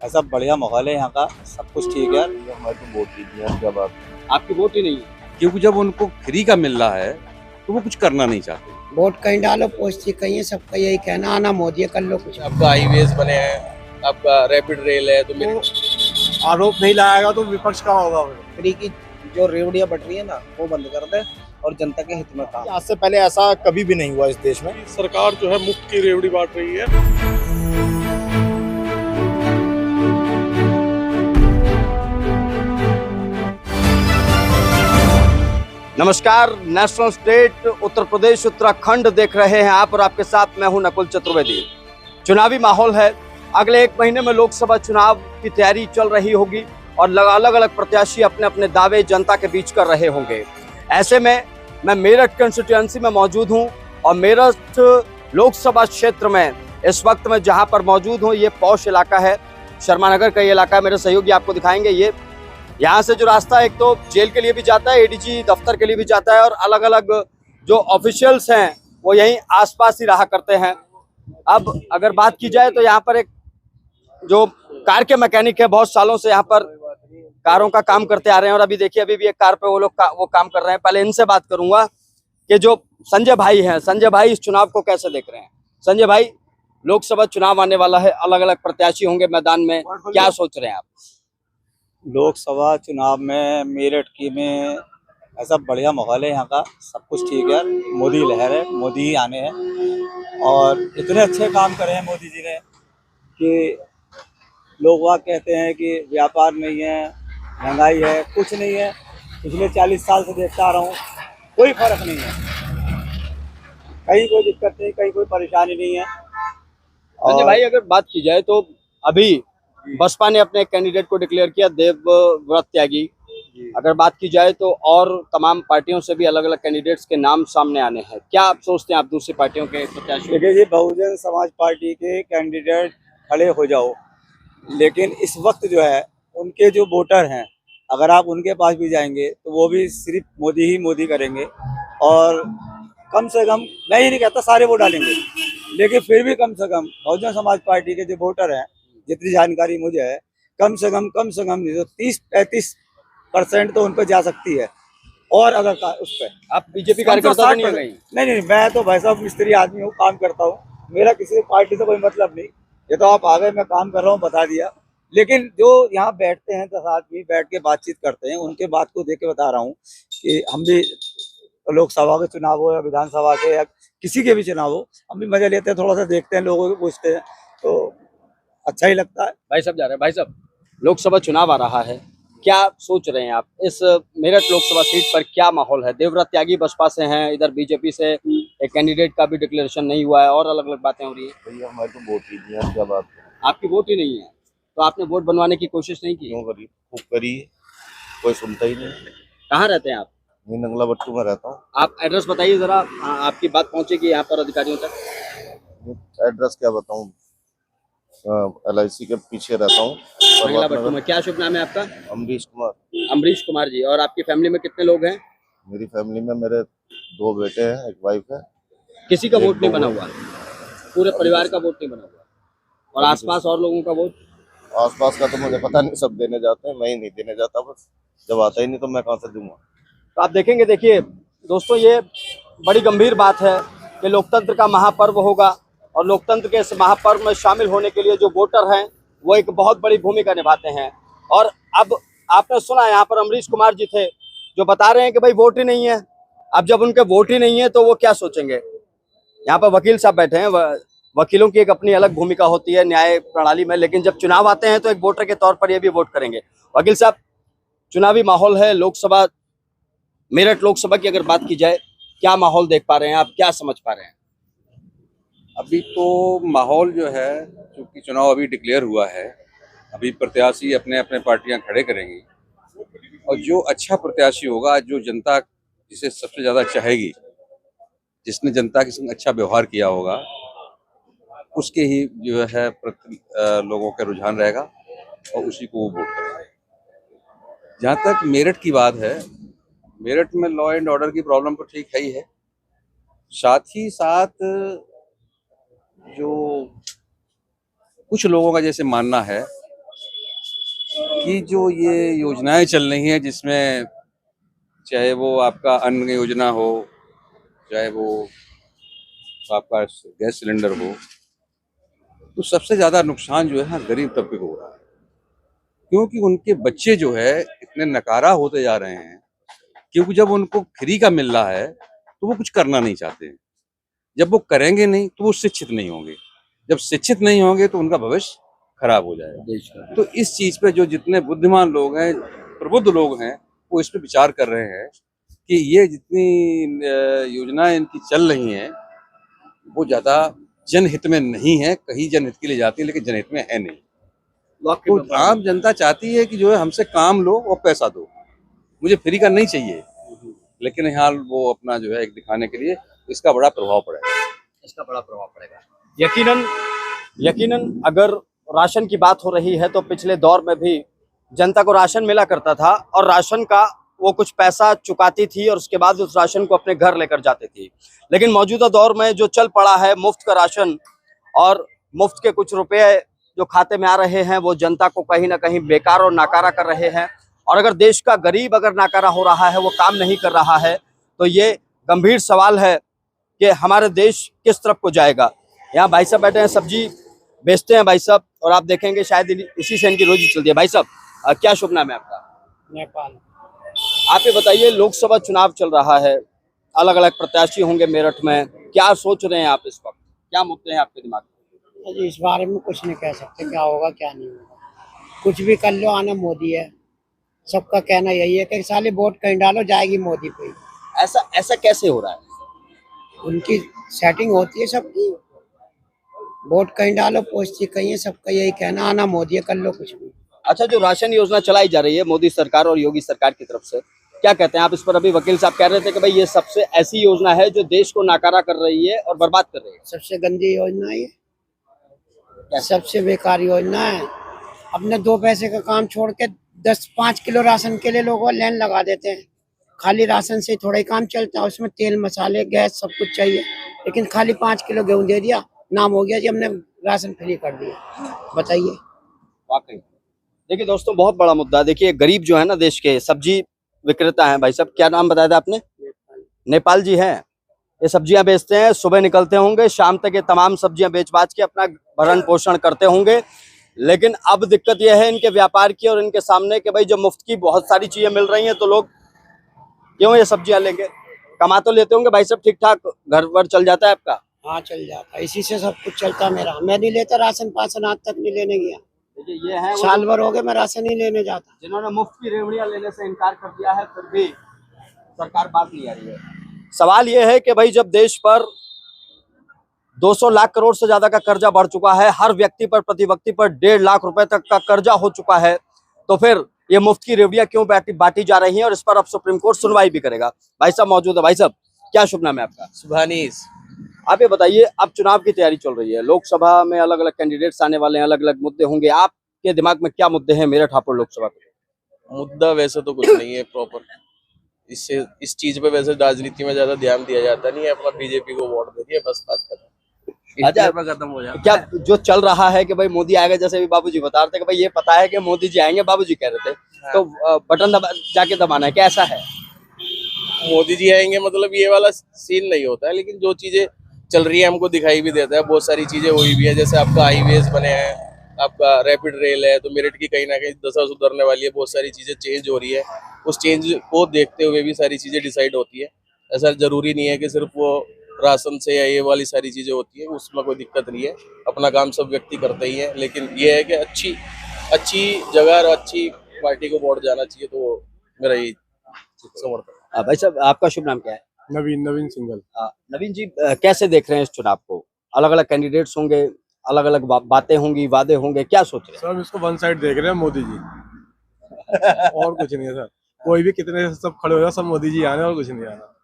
ऐसा बढ़िया माहौल है यहाँ का, सब कुछ ठीक है। ये हमारी तो वोट कीजिए यार, क्या बात है। आपकी वोट ही नहीं है। क्योंकि जब उनको फ्री का मिल रहा है तो वो कुछ करना नहीं चाहते। वोट कहीं डालो पोस्ट कहीं है, सबका यही कहना आना मोदी कर लो कुछ। आपका हाईवेज बने हैं, आपका रैपिड रेल है, तो मेरे आरोप नहीं लगाएगा तो विपक्ष का होगा। फ्री की जो रेवड़ियां बढ़ रही है ना, वो बंद कर दे और जनता के हित में काम। आज से पहले ऐसा कभी भी नहीं हुआ इस देश में। सरकार जो है मुफ्त की रेवड़ी बांट रही है। नमस्कार, नेशनल स्टेट उत्तर प्रदेश उत्तराखंड देख रहे हैं आप और आपके साथ मैं हूं नकुल चतुर्वेदी। चुनावी माहौल है, अगले 1 महीने में लोकसभा चुनाव की तैयारी चल रही होगी और अलग अलग प्रत्याशी अपने अपने दावे जनता के बीच कर रहे होंगे। ऐसे में मैं मेरठ कंस्टिट्यूएंसी में मौजूद हूं और मेरठ लोकसभा क्षेत्र में इस वक्त मैं जहां पर मौजूद हूं ये पौष इलाका है, शर्मा नगर का ये इलाका है। मेरे सहयोगी आपको दिखाएंगे। ये यहाँ से जो रास्ता एक तो जेल के लिए भी जाता है, एडीजी दफ्तर के लिए भी जाता है और अलग अलग जो ऑफिशियल्स हैं वो यहीं आसपास ही रहा करते हैं। अब अगर बात की जाए तो यहाँ पर एक जो कार के मैकेनिक है, बहुत सालों से यहाँ पर कारों का काम करते आ रहे हैं और अभी देखिए अभी भी एक कार पे वो लोग वो काम कर रहे हैं। पहले इनसे बात करूंगा कि जो संजय भाई हैं, संजय भाई इस चुनाव को कैसे देख रहे हैं। संजय भाई, लोकसभा चुनाव आने वाला है, अलग अलग प्रत्याशी होंगे मैदान में, क्या सोच रहे हैं आप? लोकसभा चुनाव में मेरठ की में ऐसा बढ़िया माहौल है यहाँ का, सब कुछ ठीक है। मोदी लहर है, मोदी ही आने हैं और इतने अच्छे काम करे हैं मोदी जी ने कि लोग वहाँ कहते हैं कि व्यापार नहीं है, महंगाई है, कुछ नहीं है। पिछले 40 साल से देखता आ रहा हूँ, कोई फर्क नहीं है, कहीं कोई दिक्कत नहीं, कहीं कोई परेशानी नहीं है। संजय भाई, अगर बात की जाए तो अभी बसपा ने अपने कैंडिडेट को डिक्लेयर किया, देवव्रत त्यागी। अगर बात की जाए तो और तमाम पार्टियों से भी अलग अलग कैंडिडेट्स के नाम सामने आने हैं। क्या आप सोचते हैं आप दूसरी पार्टियों के प्रत्याशी? देखिए जी, बहुजन समाज पार्टी के कैंडिडेट खड़े हो जाओ, लेकिन इस वक्त जो है उनके जो वोटर हैं, अगर आप उनके पास भी जाएंगे तो वो भी सिर्फ मोदी ही मोदी करेंगे। और कम से कम, मैं ही नहीं कहता सारे वोट डालेंगे, लेकिन फिर भी कम से कम बहुजन समाज पार्टी के जो वोटर हैं, जितनी जानकारी मुझे है, कम से कम नहीं तो 30-35% तो उन पर जा सकती है। और अगर उस पर आप बीजेपी कार्यकर्ता नहीं है कहीं? नहीं, मैं तो भाई साहब मिस्त्री आदमी हूँ, काम करता हूँ, मेरा किसी पार्टी से कोई मतलब नहीं। ये तो आप आ गए, मैं काम कर रहा हूँ, बता दिया। लेकिन जो यहाँ बैठते हैं 10 आदमी बैठ के बातचीत करते हैं, उनके बात को देख के बता रहा हूँ कि हम भी लोकसभा के चुनाव हो या विधानसभा के या किसी के भी चुनाव हो, हम भी मजा लेते हैं, थोड़ा सा देखते हैं, लोगों को पूछते हैं, तो अच्छा ही लगता है। भाई साहब जा रहे हैं। भाई साहब, लोकसभा चुनाव आ रहा है, क्या सोच रहे हैं आप? इस मेरठ लोकसभा सीट पर क्या माहौल है? देवव्रत त्यागी बसपा से हैं, इधर बीजेपी से एक कैंडिडेट का भी डिक्लेरेशन नहीं हुआ है और अलग अलग बातें हो रही है। भैया हमारी तो वोट कीजिए यार, क्या बात है। आपकी वोट ही नहीं है तो आपने वोट बनवाने की कोशिश नहीं की? क्यों करी, खूब करी, कोई सुनता ही नहीं। कहाँ रहते हैं आप? मैं नंगला बट्टू में रहता हूँ। आप एड्रेस बताइए जरा, आपकी बात पहुंचेगी यहाँ पर अधिकारियों तक। एड्रेस क्या बताऊँ, LIC के पीछे रहता हूँ। नंगला बट्टू में। क्या शुभ नाम है आपका? अमरीश कुमार। अमरीश कुमार जी। और आपकी फैमिली में कितने लोग हैं? मेरी फैमिली में मेरे 2 बेटे हैं, एक वाइफ है। किसी का वोट नहीं बना हुआ? पूरे परिवार का वोट नहीं बना हुआ? और आसपास और लोगों का वोट? आसपास का तो मुझे पता नहीं, सब देने जाते हैं, मैं ही नहीं देने जाता, बस जब आता ही नहीं तो मैं कहाँ से दूंगा। तो आप देखेंगे, देखिए दोस्तों, ये बड़ी गंभीर बात है कि लोकतंत्र का महापर्व होगा और लोकतंत्र के इस महापर्व में शामिल होने के लिए जो वोटर हैं वो एक बहुत बड़ी भूमिका निभाते हैं। और अब आपने सुना, यहाँ पर अमरीश कुमार जी थे जो बता रहे हैं कि भाई वोट ही नहीं है। अब जब उनके वोट ही नहीं है तो वो क्या सोचेंगे? यहाँ पर वकील साहब बैठे हैं, वकीलों की एक अपनी अलग भूमिका होती है न्याय प्रणाली में, लेकिन जब चुनाव आते हैं तो एक वोटर के तौर पर ये भी वोट करेंगे। वकील साहब, चुनावी माहौल है, लोकसभा, मेरठ लोकसभा की अगर बात की जाए, क्या माहौल देख पा रहे हैं आप, क्या समझ पा रहे हैं? अभी तो माहौल जो है, क्योंकि चुनाव अभी डिक्लेयर हुआ है, अभी प्रत्याशी अपने अपने पार्टियां खड़े करेंगी और जो अच्छा प्रत्याशी होगा, जो जनता जिसे सबसे ज्यादा चाहेगी, जिसने जनता के संग अच्छा व्यवहार किया होगा, उसके ही जो है लोगों का रुझान रहेगा और उसी को वो वोट करेंगे। जहाँ तक मेरठ की बात है, मेरठ में लॉ एंड ऑर्डर की प्रॉब्लम तो ठीक है ही है, साथ ही साथ जो कुछ लोगों का जैसे मानना है कि जो ये योजनाएं चल रही हैं, जिसमें चाहे वो आपका अन्न योजना हो, चाहे वो आपका गैस सिलेंडर हो, तो सबसे ज्यादा नुकसान जो है ना गरीब तबके को हो रहा है, क्योंकि उनके बच्चे जो है इतने नकारा होते जा रहे हैं, क्योंकि जब उनको फ्री का मिल रहा है तो वो कुछ करना नहीं चाहते हैं। जब वो करेंगे नहीं तो वो शिक्षित नहीं होंगे, जब शिक्षित नहीं होंगे तो उनका भविष्य खराब हो जाएगा देश का। तो इस चीज पे जो जितने बुद्धिमान लोग हैं, प्रबुद्ध लोग हैं, वो इस पे विचार कर रहे हैं कि ये जितनी योजनाएं इनकी चल रही हैं वो ज्यादा जनहित में नहीं है, कहीं जनहित के लिए जाती है लेकिन जनहित में है नहीं। तो आम जनता चाहती है कि जो है हमसे काम लो और पैसा दो, मुझे फ्री का नहीं चाहिए, लेकिन यहाँ वो अपना जो है एक दिखाने के लिए इसका बड़ा प्रभाव पड़ेगा। यकीनन अगर राशन की बात हो रही है तो पिछले दौर में भी जनता को राशन मिला करता था और राशन का वो कुछ पैसा चुकाती थी और उसके बाद उस राशन को अपने घर लेकर जाती थी। लेकिन मौजूदा दौर में जो चल पड़ा है मुफ्त का राशन और मुफ्त के कुछ रुपए जो खाते में आ रहे हैं वो जनता को कहीं ना कहीं बेकार और नाकारा कर रहे हैं। और अगर देश का गरीब अगर नाकारा हो रहा है, वो काम नहीं कर रहा है, तो ये गंभीर सवाल है कि हमारे देश किस तरफ को जाएगा। यहाँ भाई साहब बैठे हैं, सब्जी बेचते हैं भाई साहब, और आप देखेंगे शायद इसी से इनकी रोजी चलती है। भाई साहब क्या शुभ नाम है आपका? नेपाल। आप ये बताइए, लोकसभा चुनाव चल रहा है, अलग अलग प्रत्याशी होंगे मेरठ में, क्या सोच रहे हैं आप इस वक्त, क्या मुद्दे हैं आपके दिमाग में? अजी इस बारे में कुछ नहीं कह सकते, क्या होगा क्या नहीं होगा। कुछ भी कर लो, आना मोदी है। सबका कहना यही है कि साले वोट कहीं डालो, जाएगी मोदी पे। ऐसा कैसे हो रहा है? उनकी सेटिंग होती है सबकी, वोट कहीं डालो पोस्टी कहीं है, सबका यही कहना, आना मोदी है, कर लो कुछ भी। अच्छा, जो राशन योजना चलाई जा रही है मोदी सरकार और योगी सरकार की तरफ से, क्या कहते हैं आप इस पर? अभी वकील साहब कह रहे थे कि भाई ये सबसे ऐसी योजना है जो देश को नाकारा कर रही है और बर्बाद कर रही है। सबसे गंदी योजना है ये, सबसे बेकार योजना है। अपने 2 पैसे का काम छोड़ के 10-5 किलो राशन के लिए लोगों लाइन लगा देते हैं। खाली राशन से थोड़ा ही काम चलता है, उसमें तेल मसाले गैस सब कुछ चाहिए, लेकिन खाली 5 किलो गेहूं दे दिया, नाम हो गया जी हमने राशन फ्री कर दिया। बताइए। वाकई देखिए दोस्तों, बहुत बड़ा मुद्दा। देखिए गरीब जो है ना देश के, सब्जी विक्रेता हैं। भाई साहब क्या नाम बताया था आपने? नेपाल जी हैं। ये सब्जियां बेचते हैं, सुबह निकलते होंगे, शाम तक ये तमाम सब्जियां बेच बाच के अपना भरण पोषण करते होंगे। लेकिन अब दिक्कत यह है इनके व्यापार की और इनके सामने कि भाई जब मुफ्त की बहुत सारी चीजें मिल रही हैं तो लोग क्यों ये सब्जियां लेंगे? कमा तो लेते होंगे भाई साहब, ठीक ठाक घर पर चल जाता है आपका? हाँ चल जाता, इसी से सब कुछ चलता मेरा। मैं नहीं लेता राशन पासन, आज तक नहीं लेने गया। देखिए ये है साल भर हो गए मैं राशन नहीं लेने जाता। जिन्होंने मुफ्त की रेवड़ियां लेने से इनकार कर दिया है, फिर भी सरकार बात नहीं आ रही है। सवाल ये है कि भाई जब देश पर 200 लाख करोड़ से ज्यादा का कर्जा बढ़ चुका है, हर व्यक्ति पर, प्रति व्यक्ति पर 1.5 लाख रुपए तक का कर्जा हो चुका है, तो फिर ये मुफ्त की रेवड़ियां क्यों बांटी जा रही हैं? और इस पर अब सुप्रीम कोर्ट सुनवाई भी करेगा। भाई साहब मौजूद है। भाई साहब क्या शुभ नाम है आपका? सुभानीस। आप ये बताइए, अब चुनाव की तैयारी चल रही है, लोकसभा में अलग अलग कैंडिडेट्स आने वाले हैं, अलग अलग मुद्दे होंगे, आपके दिमाग में क्या मुद्दे हैं मेरठ हापुड़ लोकसभा के? मुद्दा वैसे तो कुछ नहीं है प्रॉपर, इससे इस चीज पे वैसे राजनीति में ज्यादा ध्यान दिया जाता नहीं है, अपना बीजेपी को वोट दे दिया बस, बात खत्म। अच्छा, खत्म हो जाता। क्या जो चल रहा है कि भाई मोदी आएगा, जैसे भी बाबूजी बता रहे थे कि भाई ये पता है कि मोदी जी आएंगे, बाबूजी कह रहे थे, तो बटन जाके दबाना है, क्या ऐसा है? मोदी जी आएंगे मतलब ये वाला सीन नहीं होता है, लेकिन जो चीजें चल रही है हमको दिखाई भी देता है। बहुत सारी चीजें हुई भी है, जैसे आपका हाईवेज बने हैं, आपका रैपिड रेल है, तो मेरठ की कहीं ना कहीं दशा सुधरने वाली है। बहुत सारी चीजें चेंज हो रही है, उस चेंज को देखते हुए भी सारी चीजें डिसाइड होती है। ऐसा जरूरी नहीं है कि सिर्फ वो राशन से या ये वाली सारी चीजें होती है, उसमें कोई दिक्कत नहीं है। अपना काम सब व्यक्ति करते ही है, लेकिन ये है कि अच्छी जगह और अच्छी पार्टी को वोट जाना चाहिए, तो मेरा यही समर्थन। भाई साहब आपका शुभ नाम क्या है? नवीन सिंघल। नवीन जी कैसे देख रहे हैं इस चुनाव को? अलग अलग कैंडिडेट्स होंगे, अलग अलग बातें होंगी, वादे होंगे, क्या सोच रहे हैं? सर हम इसको वन साइड देख रहे हैं, मोदी जी। और कुछ नहीं है सर, कोई भी कितने सब खड़े हो जाए, सब मोदी जी आने और कुछ नहीं आना।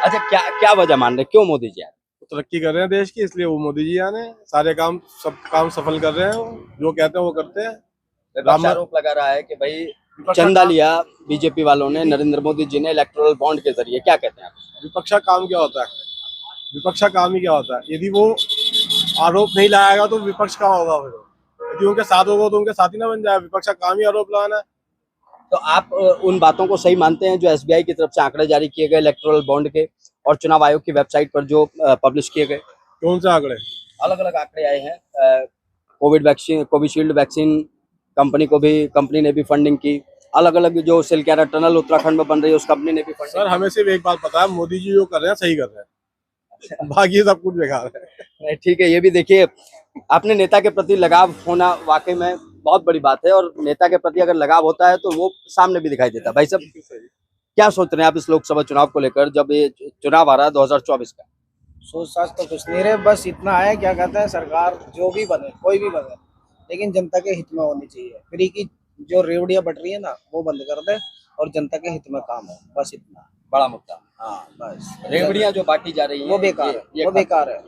अच्छा, क्या वजह मान रहे, क्यों मोदी जी आए? तरक्की कर रहे हैं देश की, इसलिए वो मोदी जी आने। सारे काम, सब काम सफल कर रहे हैं, जो कहते हैं वो करते हैं। आरोप लगा रहा है कि भाई चंदा लिया बीजेपी वालों ने, नरेंद्र मोदी जी ने इलेक्टोरल बॉन्ड के जरिए, क्या कहते हैं आप? विपक्ष का काम क्या होता है? विपक्ष का काम ही क्या होता है? यदि वो आरोप नहीं लगाएगा तो विपक्ष का होगा फिर? यदि उनके साथ होगा तो उनके साथ ही ना बन जाए। विपक्ष का काम ही आरोप लगाना है। तो आप उन बातों को सही मानते हैं जो एसबीआई की तरफ से आंकड़े जारी किए गए इलेक्टोरल बॉन्ड के और चुनाव आयोग की वेबसाइट पर जो पब्लिश किए गए? कौन से आंकड़े? अलग अलग आंकड़े आए हैं। Covid vaccine, Covishield vaccine company ने भी फंडिंग की। अलग अलग जो सिलक्यारा टनल उत्तराखंड में बन रही है उस कंपनी ने भी फंडिंग। सर हमें सिर्फ एक बात पता है, मोदी जी जो कर रहे हैं सही कर रहे हैं, बाकी सब कुछ बेकार है। ठीक है, ये भी देखिए, अपने नेता के प्रति लगाव होना वाकई में बहुत बड़ी बात है और नेता के प्रति अगर लगाव होता है तो वो सामने भी दिखाई देता है। भाई साहब, क्या सोच रहे हैं आप इस लोकसभा चुनाव को लेकर, जब ये चुनाव आ रहा है 2024 का? सोच साच तो कुछ नहीं रहे, बस इतना है, क्या कहते हैं, सरकार जो भी बने, कोई भी बने, लेकिन जनता के हित में होनी चाहिए। फ्री की जो रेवड़ियां बट रही है ना, वो बंद कर दे और जनता के हित में काम हो, बस इतना बड़ा मुद्दा। हाँ बस। रेवड़ियां जो बांटी जा रही हैं वो बेकार है, वो बेकार है।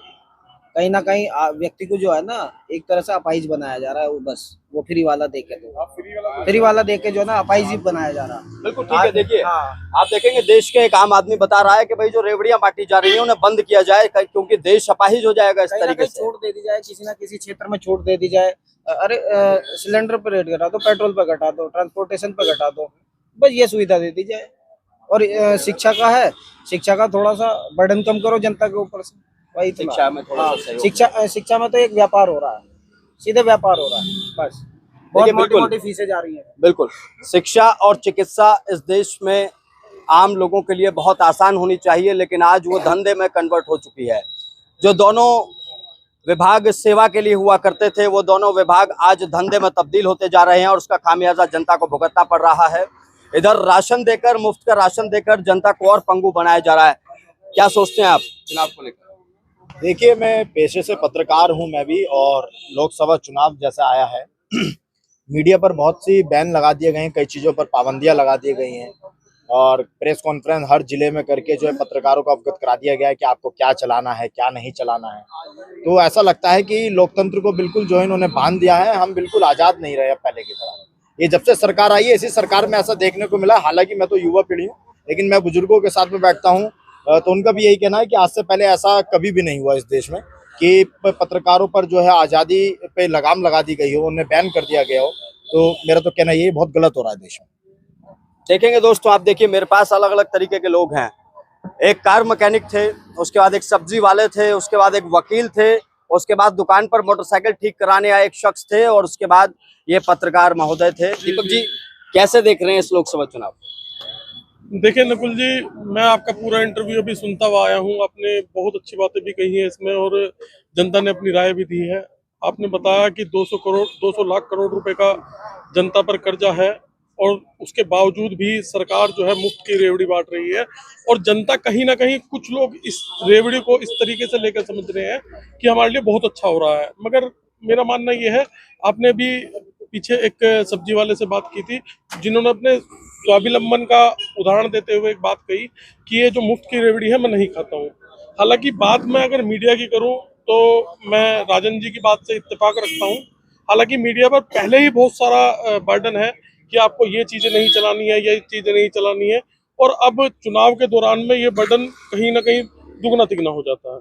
कहीं ना कहीं व्यक्ति को जो है ना एक तरह से अपाहिज बनाया जा रहा है। वो बस वो फ्री वाला देख के, तो फ्री वाला देख के जो है ना अपाहिज बनाया जा रहा है। बिल्कुल ठीक है। देखिए, आप देखेंगे देश के एक आम आदमी बता रहा है कि भाई जो रेवड़ियां बांटी जा रही हैं उन्हें बंद किया जाए, क्योंकि देश अपाहिज हो जाएगा इस तरीके से। छूट दे दी जाए, किसी ना किसी क्षेत्र में छूट दे दी जाए। अरे सिलेंडर पे रेट घटा दो, पेट्रोल पे घटा दो, ट्रांसपोर्टेशन पे घटा दो, बस ये सुविधा दे दी जाए। और शिक्षा का है, शिक्षा का थोड़ा सा बर्डन कम करो जनता के ऊपर से, वही शिक्षा में थोड़ा सा सहयोग। शिक्षा में तो एक व्यापार हो रहा है, सीधे व्यापार हो रहा है बस। बहुत मोटी फीसें जा रही हैं। बिल्कुल, शिक्षा और चिकित्सा इस देश में आम लोगों के लिए बहुत आसान होनी चाहिए, लेकिन आज वो धंधे में कन्वर्ट हो चुकी है। जो दोनों विभाग सेवा के लिए हुआ करते थे, वो दोनों विभाग आज धंधे में तब्दील होते जा रहे हैं और उसका खामियाजा जनता को भुगतना पड़ रहा है। इधर राशन देकर, मुफ्त का राशन देकर जनता को और पंगु बनाया जा रहा है। क्या सोचते हैं आप चुनाव को लेकर? देखिए, मैं पेशे से पत्रकार हूं मैं भी, और लोकसभा चुनाव जैसा आया है मीडिया पर बहुत सी बैन लगा दिए गए हैं, कई चीज़ों पर पाबंदियां लगा दी गई हैं और प्रेस कॉन्फ्रेंस हर जिले में करके जो है पत्रकारों को अवगत करा दिया गया है कि आपको क्या चलाना है, क्या नहीं चलाना है। तो ऐसा लगता है कि लोकतंत्र को बिल्कुल जो है इन्होंने बांध दिया है। हम बिल्कुल आज़ाद नहीं रहे पहले की तरह। ये जब से सरकार आई है, इसी सरकार में ऐसा देखने को मिला। हालांकि मैं तो युवा पीढ़ी हूँ, लेकिन मैं बुजुर्गों के साथ में बैठता हूँ, तो उनका भी यही कहना है कि आज से पहले ऐसा कभी भी नहीं हुआ इस देश में कि पत्रकारों पर जो है आज़ादी पे लगाम लगा दी गई हो, उन्हें बैन कर दिया गया हो। तो मेरा तो कहना ये बहुत गलत हो रहा है देश में। देखेंगे दोस्तों, आप देखिए मेरे पास अलग अलग तरीके के लोग हैं। एक कार मैकेनिक थे, उसके बाद एक सब्जी वाले थे, उसके बाद एक वकील थे, उसके बाद दुकान पर मोटरसाइकिल ठीक कराने आए एक शख्स थे, और उसके बाद ये पत्रकार महोदय थे। दीपक जी, कैसे देख रहे हैं इस लोकसभा चुनाव? देखिए नकुल जी, मैं आपका पूरा इंटरव्यू अभी सुनता हुआ आया हूँ। आपने बहुत अच्छी बातें भी कही हैं इसमें और जनता ने अपनी राय भी दी है। आपने बताया कि 200 लाख करोड़ रुपए का जनता पर कर्जा है और उसके बावजूद भी सरकार जो है मुफ्त की रेवड़ी बांट रही है, और जनता कहीं ना कहीं, कुछ लोग इस रेवड़ी को इस तरीके से लेकर समझ रहे हैं कि हमारे लिए बहुत अच्छा हो रहा है। मगर मेरा मानना ये है, आपने भी पीछे एक सब्जी वाले से बात की थी जिन्होंने अपने स्वावलंबन का उदाहरण देते हुए एक बात कही कि ये जो मुफ्त की रेवड़ी है मैं नहीं खाता हूँ। हालांकि बात मैं अगर मीडिया की करूँ तो मैं राजन जी की बात से इत्तेफाक रखता हूँ। हालांकि मीडिया पर पहले ही बहुत सारा बर्डन है कि आपको ये चीज़ें नहीं चलानी है, ये चीज़ें नहीं चलानी है, और अब चुनाव के दौरान में ये बर्डन कहीं ना कहीं दुगना तिगना हो जाता है।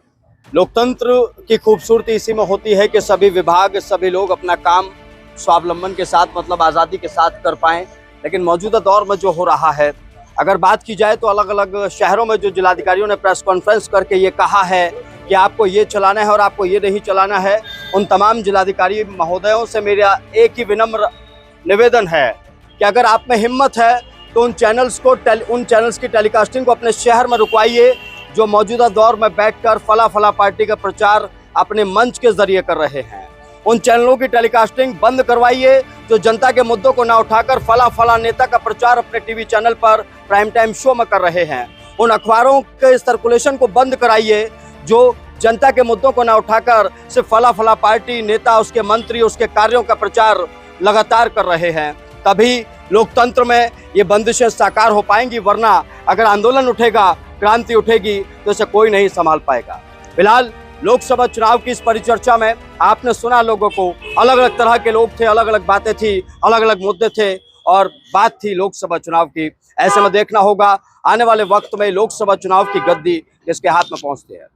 लोकतंत्र की खूबसूरती इसी में होती है कि सभी विभाग, सभी लोग अपना काम स्वावलंबन के साथ, मतलब आज़ादी के साथ कर पाएं। लेकिन मौजूदा दौर में जो हो रहा है, अगर बात की जाए तो अलग अलग शहरों में जो जिलाधिकारियों ने प्रेस कॉन्फ्रेंस करके ये कहा है कि आपको ये चलाना है और आपको ये नहीं चलाना है, उन तमाम जिलाधिकारी महोदयों से मेरा एक ही विनम्र निवेदन है कि अगर आप में हिम्मत है तो उन चैनल्स की टेलीकास्टिंग को अपने शहर में रुकवाइए जो मौजूदा दौर में बैठकर फला पार्टी का प्रचार अपने मंच के जरिए कर रहे हैं। उन चैनलों की टेलीकास्टिंग बंद करवाइए जो जनता के मुद्दों को ना उठाकर फला नेता का प्रचार अपने टीवी चैनल पर प्राइम टाइम शो में कर रहे हैं। उन अखबारों के सर्कुलेशन को बंद कराइए जो जनता के मुद्दों को ना उठाकर सिर्फ फला पार्टी, नेता, उसके मंत्री, उसके कार्यों का प्रचार लगातार कर रहे हैं। तभी लोकतंत्र में ये बंदिशें साकार हो पाएंगी, वरना अगर आंदोलन उठेगा, क्रांति उठेगी, तो इसे कोई नहीं संभाल पाएगा। फिलहाल लोकसभा चुनाव की इस परिचर्चा में आपने सुना, लोगों को अलग अलग तरह के लोग थे, अलग अलग बातें थी, अलग अलग मुद्दे थे और बात थी लोकसभा चुनाव की। ऐसे में देखना होगा आने वाले वक्त में लोकसभा चुनाव की गद्दी किसके हाथ में पहुंचती है।